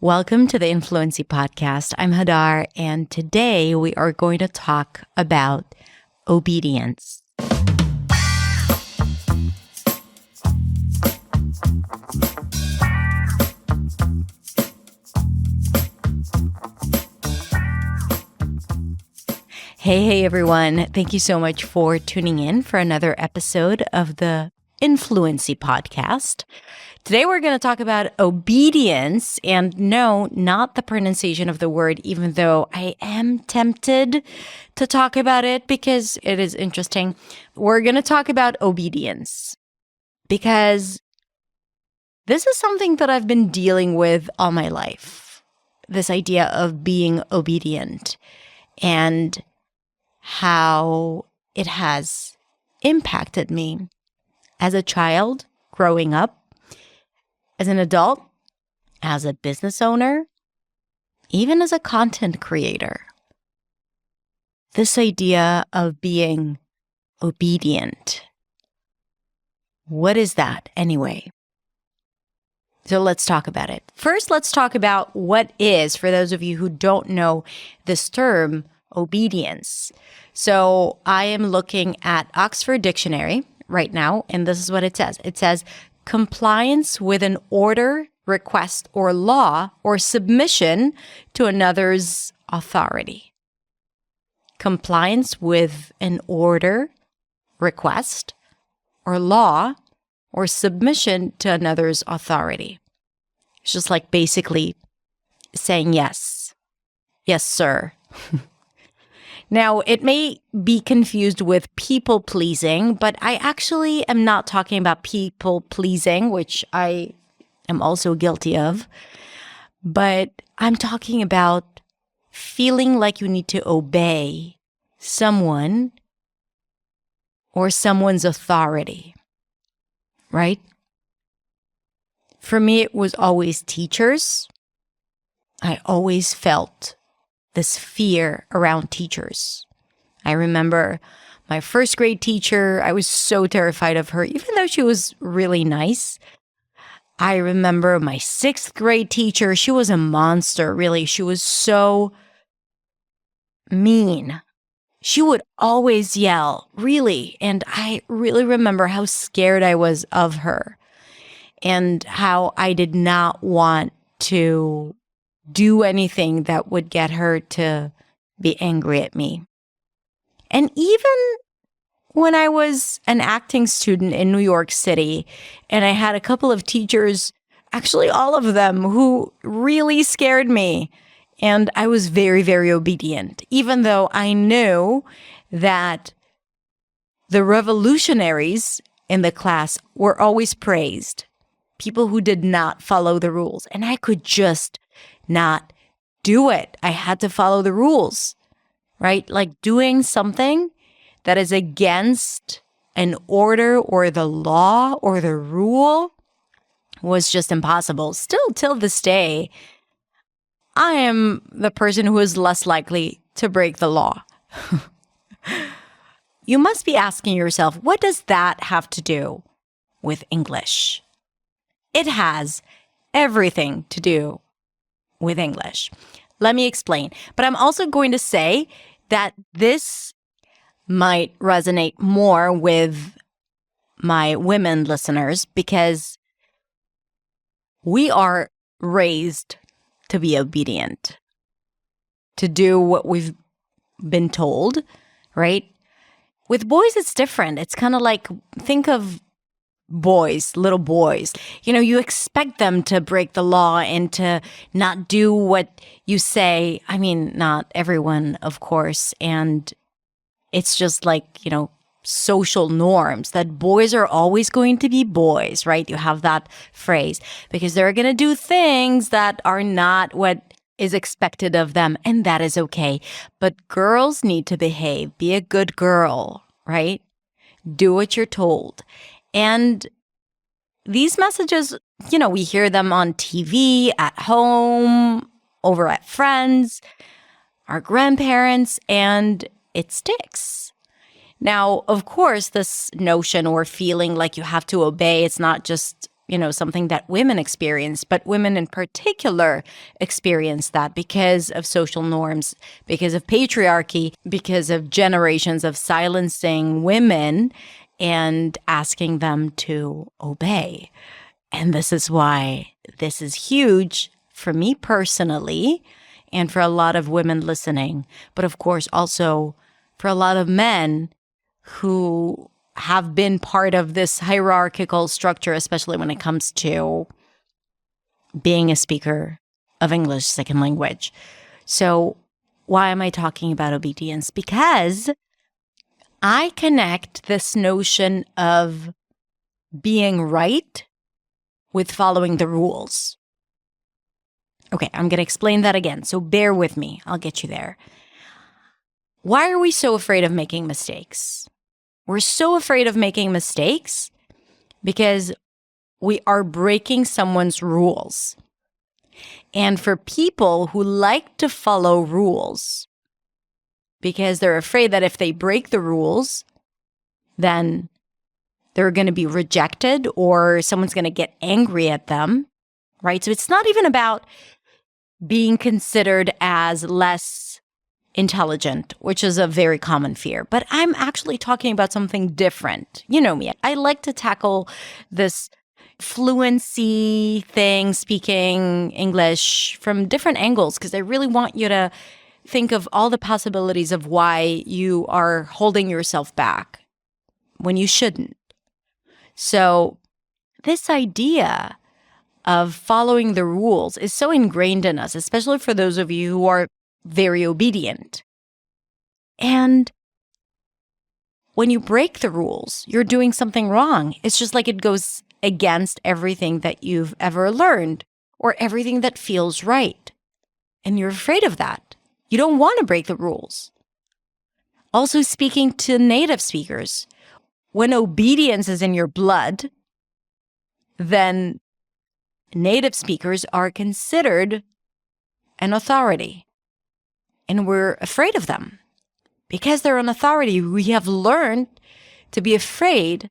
Welcome to the Influency Podcast. I'm Hadar, and today we are going to talk about obedience. Hey everyone. Thank you so much for tuning in for another episode of the Influency Podcast. Today we're going to talk about obedience, and no, not the pronunciation of the word, even though I am tempted to talk about it because it is interesting. We're going to talk about obedience because this is something that I've been dealing with all my life. This idea of being obedient and how it has impacted me as a child growing up, as an adult, as a business owner, even as a content creator. This idea of being obedient. What is that anyway? So let's talk about it. First, let's talk about what is, for those of you who don't know this term, obedience. So I am looking at Oxford Dictionary right now, and this is what it says. It says, compliance with an order, request, or law, or submission to another's authority. Compliance with an order, request, or law, or submission to another's authority. It's just like basically saying yes. Yes, sir. Now, it may be confused with people-pleasing, but I actually am not talking about people-pleasing, which I am also guilty of. But I'm talking about feeling like you need to obey someone or someone's authority, right? For me, it was always teachers. I always felt this fear around teachers. I remember my first grade teacher, I was so terrified of her, even though she was really nice. I remember my sixth grade teacher, she was a monster, really. She was so mean. She would always yell, really. And I really remember how scared I was of her and how I did not want to do anything that would get her to be angry at me. And even when I was an acting student in New York City, and I had a couple of teachers, actually all of them, who really scared me. And I was very, very obedient, even though I knew that the revolutionaries in the class were always praised. People who did not follow the rules. And I could just not do it. I had to follow the rules, right? Like doing something that is against an order or the law or the rule was just impossible. Still, till this day, I am the person who is less likely to break the law. You must be asking yourself, what does that have to do with English? It has everything to do with English. Let me explain. But I'm also going to say that this might resonate more with my women listeners because we are raised to be obedient, to do what we've been told, right? With boys, it's different. It's kind of like, think of boys, little boys. You know, you expect them to break the law and to not do what you say. I mean, not everyone, of course. And it's just like, social norms that boys are always going to be boys, right? You have that phrase because they're going to do things that are not what is expected of them. And that is okay. But girls need to behave, be a good girl, right? Do what you're told. And these messages, we hear them on TV, at home, over at friends, our grandparents, and it sticks. Now, of course, this notion or feeling like you have to obey, it's not just something that women experience, but women in particular experience that because of social norms, because of patriarchy, because of generations of silencing women and asking them to obey. And this is why this is huge for me personally and for a lot of women listening, but of course also for a lot of men who have been part of this hierarchical structure, especially when it comes to being a speaker of English second language. So why am I talking about obedience? Because I connect this notion of being right with following the rules. Okay, I'm going to explain that again, so bear with me. I'll get you there. Why are we so afraid of making mistakes? We're so afraid of making mistakes because we are breaking someone's rules. And for people who like to follow rules, because they're afraid that if they break the rules, then they're going to be rejected or someone's going to get angry at them, right? So it's not even about being considered as less intelligent, which is a very common fear. But I'm actually talking about something different. You know me. I like to tackle this fluency thing, speaking English from different angles, because I really want you to think of all the possibilities of why you are holding yourself back when you shouldn't. So this idea of following the rules is so ingrained in us, especially for those of you who are very obedient. And when you break the rules, you're doing something wrong. It's just like it goes against everything that you've ever learned or everything that feels right. And you're afraid of that. You don't want to break the rules. Also, speaking to native speakers, when obedience is in your blood, then native speakers are considered an authority. And we're afraid of them. Because they're an authority, we have learned to be afraid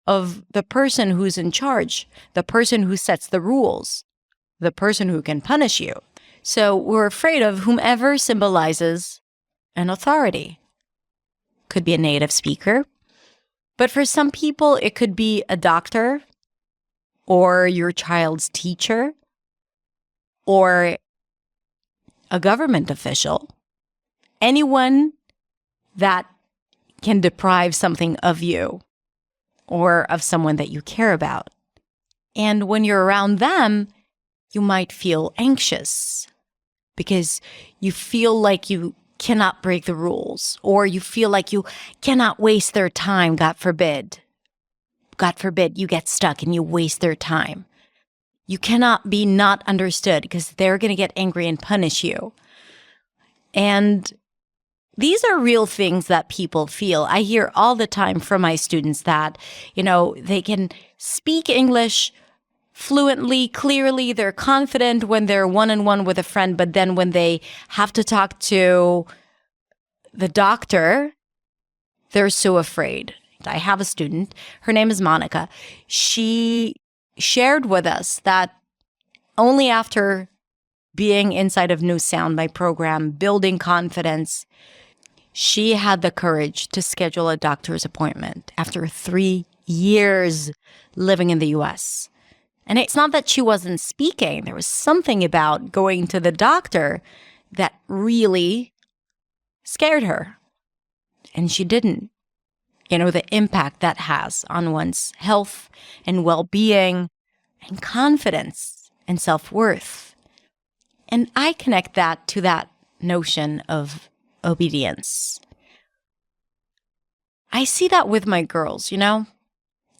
of the person who's in charge, the person who sets the rules, the person who can punish you. So we're afraid of whomever symbolizes an authority. Could be a native speaker, but for some people, it could be a doctor or your child's teacher or a government official. Anyone that can deprive something of you or of someone that you care about. And when you're around them, you might feel anxious because you feel like you cannot break the rules, or you feel like you cannot waste their time, God forbid. God forbid you get stuck and you waste their time. You cannot be not understood because they're going to get angry and punish you. And these are real things that people feel. I hear all the time from my students that, they can speak English fluently, clearly, they're confident when they're one-on-one with a friend, but then when they have to talk to the doctor, they're so afraid. I have a student, her name is Monica. She shared with us that only after being inside of New Sound, my program, building confidence, she had the courage to schedule a doctor's appointment after 3 years living in the US. And it's not that she wasn't speaking. There was something about going to the doctor that really scared her. And she didn't. The impact that has on one's health and well-being and confidence and self-worth. And I connect that to that notion of obedience. I see that with my girls,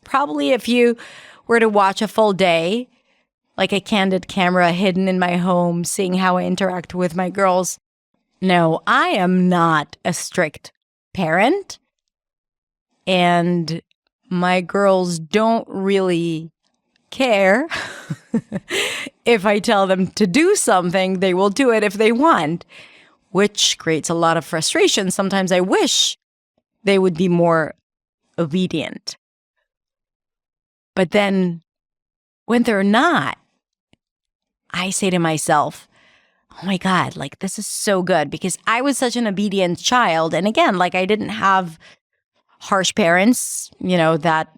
Probably if you were to watch a full day, like a candid camera hidden in my home, seeing how I interact with my girls. No, I am not a strict parent. And my girls don't really care. If I tell them to do something, they will do it if they want, which creates a lot of frustration. Sometimes I wish they would be more obedient. But then when they're not, I say to myself, oh my God, like this is so good because I was such an obedient child. And again, like I didn't have harsh parents, that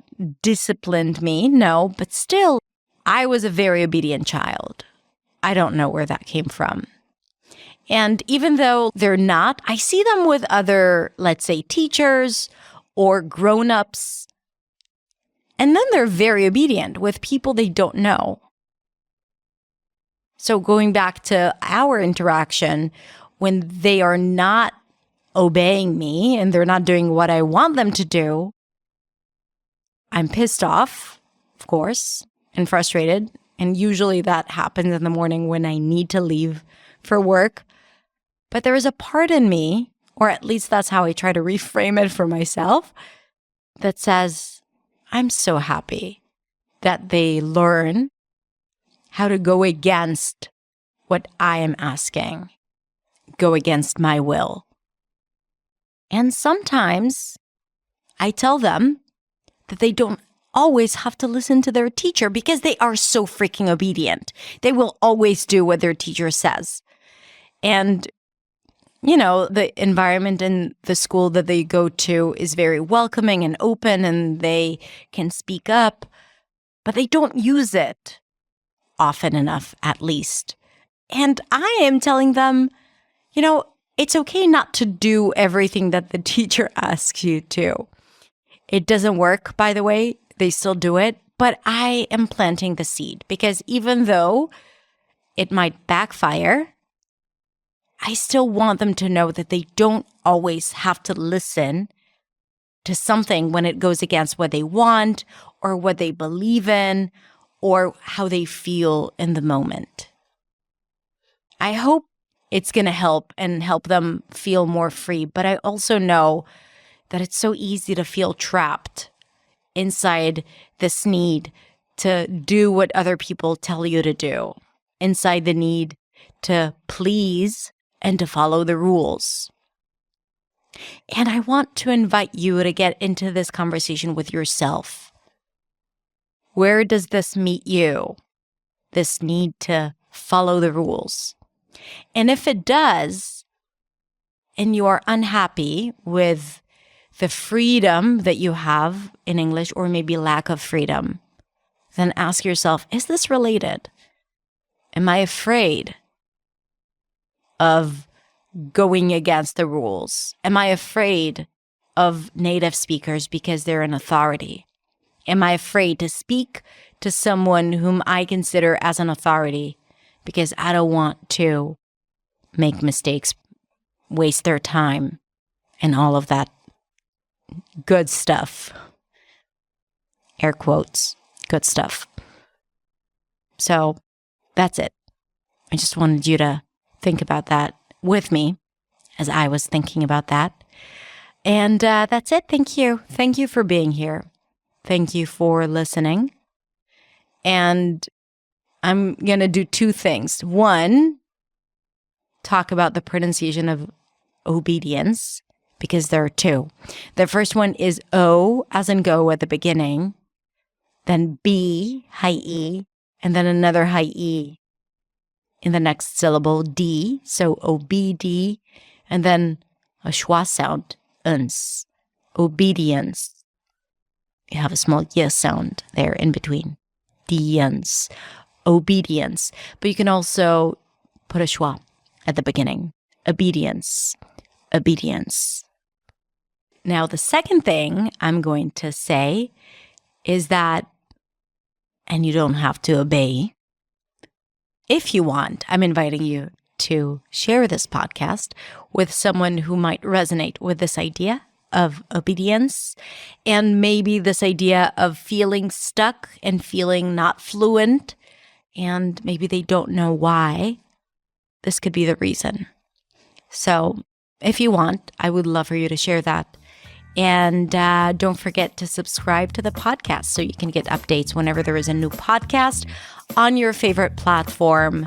disciplined me. No, but still, I was a very obedient child. I don't know where that came from. And even though they're not, I see them with other, let's say, teachers or grown-ups. And then they're very obedient with people they don't know. So going back to our interaction, when they are not obeying me and they're not doing what I want them to do, I'm pissed off, of course, and frustrated. And usually that happens in the morning when I need to leave for work. But there is a part in me, or at least that's how I try to reframe it for myself, that says, I'm so happy that they learn how to go against what I am asking, go against my will. And sometimes I tell them that they don't always have to listen to their teacher because they are so freaking obedient. They will always do what their teacher says. And, the environment in the school that they go to is very welcoming and open and they can speak up, but they don't use it often enough, at least. And I am telling them, it's okay not to do everything that the teacher asks you to. It doesn't work, by the way. They still do it. But I am planting the seed because even though it might backfire, I still want them to know that they don't always have to listen to something when it goes against what they want or what they believe in or how they feel in the moment. I hope it's going to help and help them feel more free. But I also know that it's so easy to feel trapped inside this need to do what other people tell you to do, inside the need to please and to follow the rules. And I want to invite you to get into this conversation with yourself. Where does this meet you? This need to follow the rules. And if it does, and you are unhappy with the freedom that you have in English, or maybe lack of freedom, then ask yourself, is this related? Am I afraid of going against the rules? Am I afraid of native speakers because they're an authority? Am I afraid to speak to someone whom I consider as an authority because I don't want to make mistakes, waste their time, and all of that good stuff? Air quotes, good stuff. So that's it. I just wanted you to think about that with me as I was thinking about that. And that's it. Thank you. Thank you for being here. Thank you for listening. And I'm going to do two things. One, talk about the pronunciation of obedience, because there are two. The first one is O as in go at the beginning, then B, high E, and then another high E in the next syllable, D, so OBD, and then a schwa sound, uns, obedience. You have a small y sound there in between, diens, obedience. But you can also put a schwa at the beginning, obedience, obedience. Now, the second thing I'm going to say is that, and you don't have to obey. If you want, I'm inviting you to share this podcast with someone who might resonate with this idea of obedience and maybe this idea of feeling stuck and feeling not fluent, and maybe they don't know why. This could be the reason. So if you want, I would love for you to share that. And don't forget to subscribe to the podcast so you can get updates whenever there is a new podcast on your favorite platform.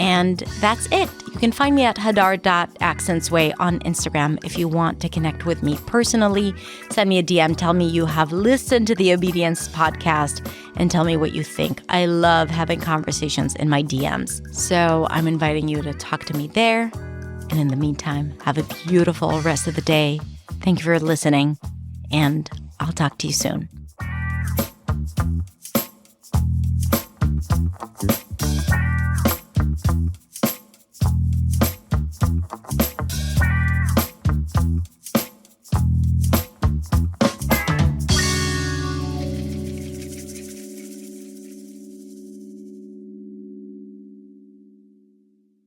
And that's it. You You can find me at hadar.accentsway on Instagram if you want to connect with me personally. Send me a DM. Tell me you have listened to the Obedience podcast and tell me what you think. I love having conversations in my DMs. So I'm inviting you to talk to me there. And in the meantime, have a beautiful rest of the day. Thank you for listening, and I'll talk to you soon.